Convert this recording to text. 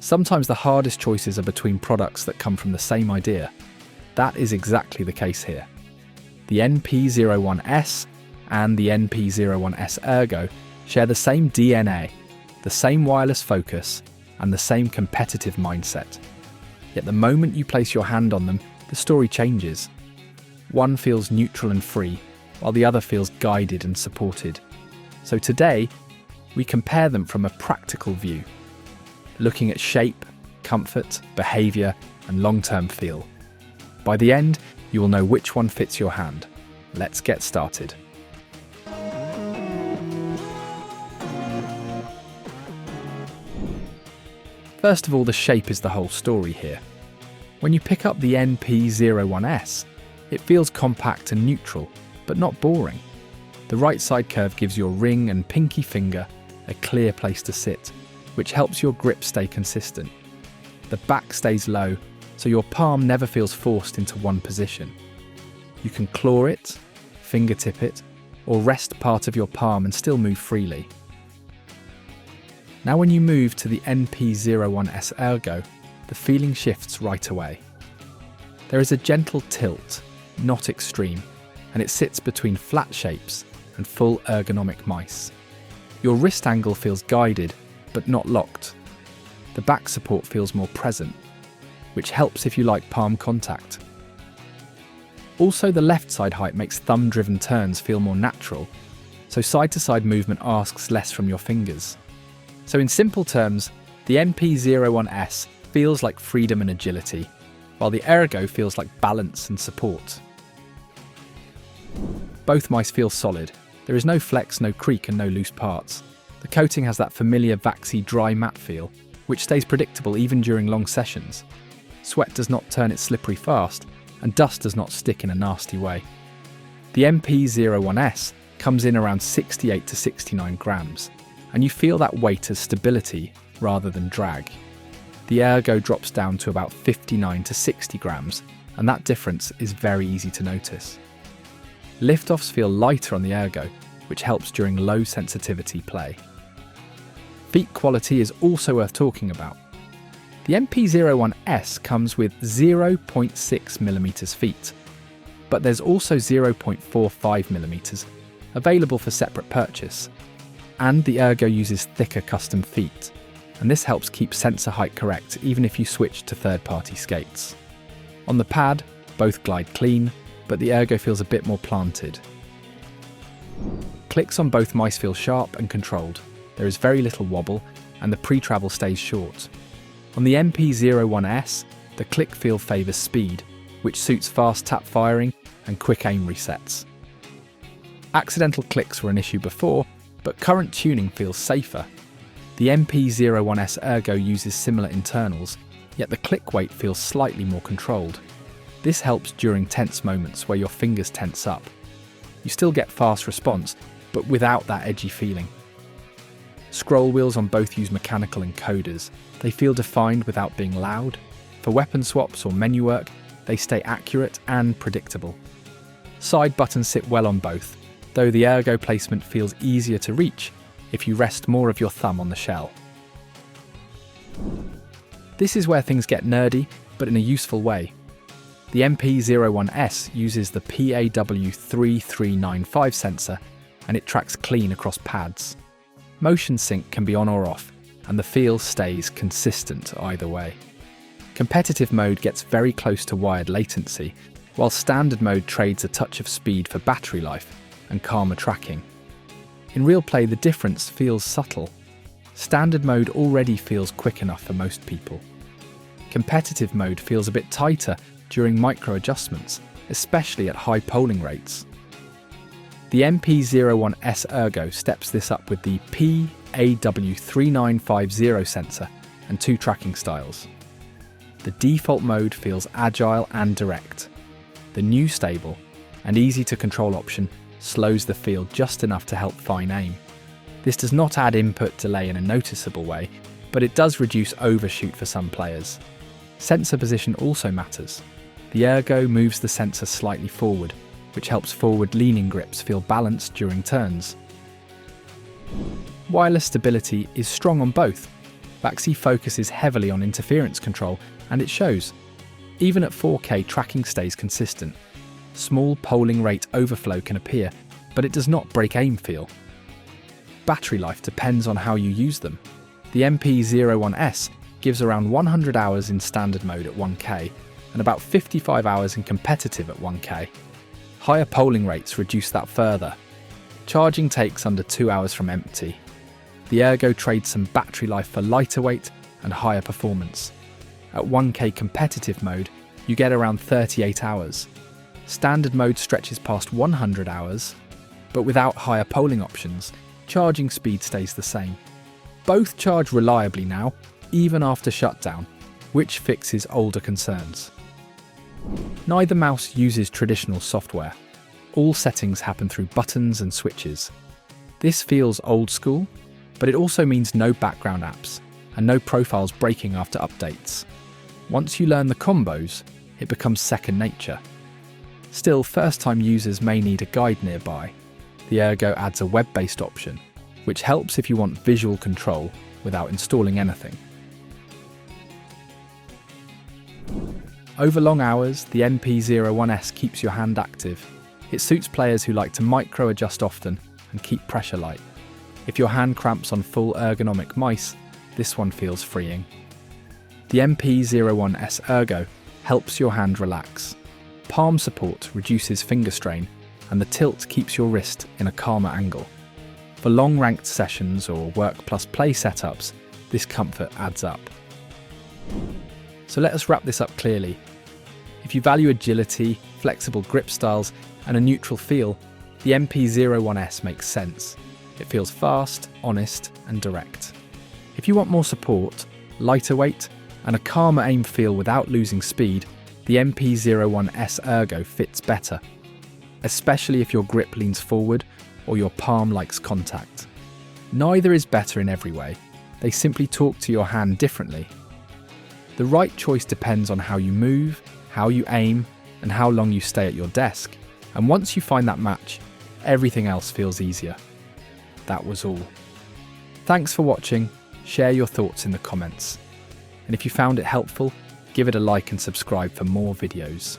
Sometimes the hardest choices are between products that come from the same idea. That is exactly the case here. The NP-01S and the NP-01S Ergo share the same DNA, the same wireless focus, and the same competitive mindset. Yet the moment you place your hand on them, the story changes. One feels neutral and free, while the other feels guided and supported. So today, we compare them from a practical view, looking at shape, comfort, behaviour, and long-term feel. By the end, you will know which one fits your hand. Let's get started. First of all, the shape is the whole story here. When you pick up the NP-01S, it feels compact and neutral, but not boring. The right side curve gives your ring and pinky finger a clear place to sit, which helps your grip stay consistent. The back stays low, so your palm never feels forced into one position. You can claw it, fingertip it, or rest part of your palm and still move freely. Now when you move to the NP-01S Ergo, the feeling shifts right away. There is a gentle tilt, not extreme, and it sits between flat shapes and full ergonomic mice. Your wrist angle feels guided, but not locked. The back support feels more present, which helps if you like palm contact. Also, the left side height makes thumb-driven turns feel more natural, so side-to-side movement asks less from your fingers. So in simple terms, the NP-01S feels like freedom and agility, while the Ergo feels like balance and support. Both mice feel solid. There is no flex, no creak, and no loose parts. The coating has that familiar waxy, dry matte feel, which stays predictable even during long sessions. Sweat does not turn it slippery fast, and dust does not stick in a nasty way. The NP-01S comes in around 68 to 69 grams, and you feel that weight as stability rather than drag. The Ergo drops down to about 59 to 60 grams, and that difference is very easy to notice. Lift-offs feel lighter on the Ergo, which helps during low sensitivity play. Feet quality is also worth talking about. The NP-01S comes with 0.6mm feet, but there's also 0.45mm available for separate purchase. And the Ergo uses thicker custom feet, and this helps keep sensor height correct even if you switch to third-party skates. On the pad, both glide clean, but the Ergo feels a bit more planted. Clicks on both mice feel sharp and controlled. There is very little wobble, and the pre-travel stays short. On the NP-01S, the click feel favours speed, which suits fast tap firing and quick aim resets. Accidental clicks were an issue before, but current tuning feels safer. The NP-01S Ergo uses similar internals, yet the click weight feels slightly more controlled. This helps during tense moments where your fingers tense up. You still get fast response, but without that edgy feeling. Scroll wheels on both use mechanical encoders. They feel defined without being loud. For weapon swaps or menu work, they stay accurate and predictable. Side buttons sit well on both, though the Ergo placement feels easier to reach if you rest more of your thumb on the shell. This is where things get nerdy, but in a useful way. The NP-01S uses the PAW3395 sensor, and it tracks clean across pads. Motion sync can be on or off, and the feel stays consistent either way. Competitive mode gets very close to wired latency, while standard mode trades a touch of speed for battery life and calmer tracking. In real play, the difference feels subtle. Standard mode already feels quick enough for most people. Competitive mode feels a bit tighter during micro adjustments, especially at high polling rates. The NP-01S Ergo steps this up with the PAW3950 sensor and 2 tracking styles. The default mode feels agile and direct. The new stable and easy to control option slows the feel just enough to help fine aim. This does not add input delay in a noticeable way, but it does reduce overshoot for some players. Sensor position also matters. The Ergo moves the sensor slightly forward, which helps forward-leaning grips feel balanced during turns. Wireless stability is strong on both. Vaxi focuses heavily on interference control, and it shows. Even at 4K, tracking stays consistent. Small polling rate overflow can appear, but it does not break aim feel. Battery life depends on how you use them. The NP-01S gives around 100 hours in standard mode at 1K and about 55 hours in competitive at 1K. Higher polling rates reduce that further. Charging takes under 2 hours from empty. The Ergo trades some battery life for lighter weight and higher performance. At 1K competitive mode, you get around 38 hours. Standard mode stretches past 100 hours, but without higher polling options, charging speed stays the same. Both charge reliably now, even after shutdown, which fixes older concerns. Neither mouse uses traditional software. All settings happen through buttons and switches. This feels old school, but it also means no background apps and no profiles breaking after updates. Once you learn the combos, it becomes second nature. Still, first-time users may need a guide nearby. The Ergo adds a web-based option, which helps if you want visual control without installing anything. Over long hours, the NP-01S keeps your hand active. It suits players who like to micro-adjust often and keep pressure light. If your hand cramps on full ergonomic mice, this one feels freeing. The NP-01S Ergo helps your hand relax. Palm support reduces finger strain, and the tilt keeps your wrist in a calmer angle. For long ranked sessions or work plus play setups, this comfort adds up. So let us wrap this up clearly. If you value agility, flexible grip styles, and a neutral feel, the NP-01S makes sense. It feels fast, honest, and direct. If you want more support, lighter weight, and a calmer aim feel without losing speed, the NP-01S Ergo fits better, especially if your grip leans forward or your palm likes contact. Neither is better in every way. They simply talk to your hand differently. The right choice depends on how you move, how you aim, and how long you stay at your desk. And once you find that match, everything else feels easier. That was all. Thanks for watching. Share your thoughts in the comments. And if you found it helpful, give it a like and subscribe for more videos.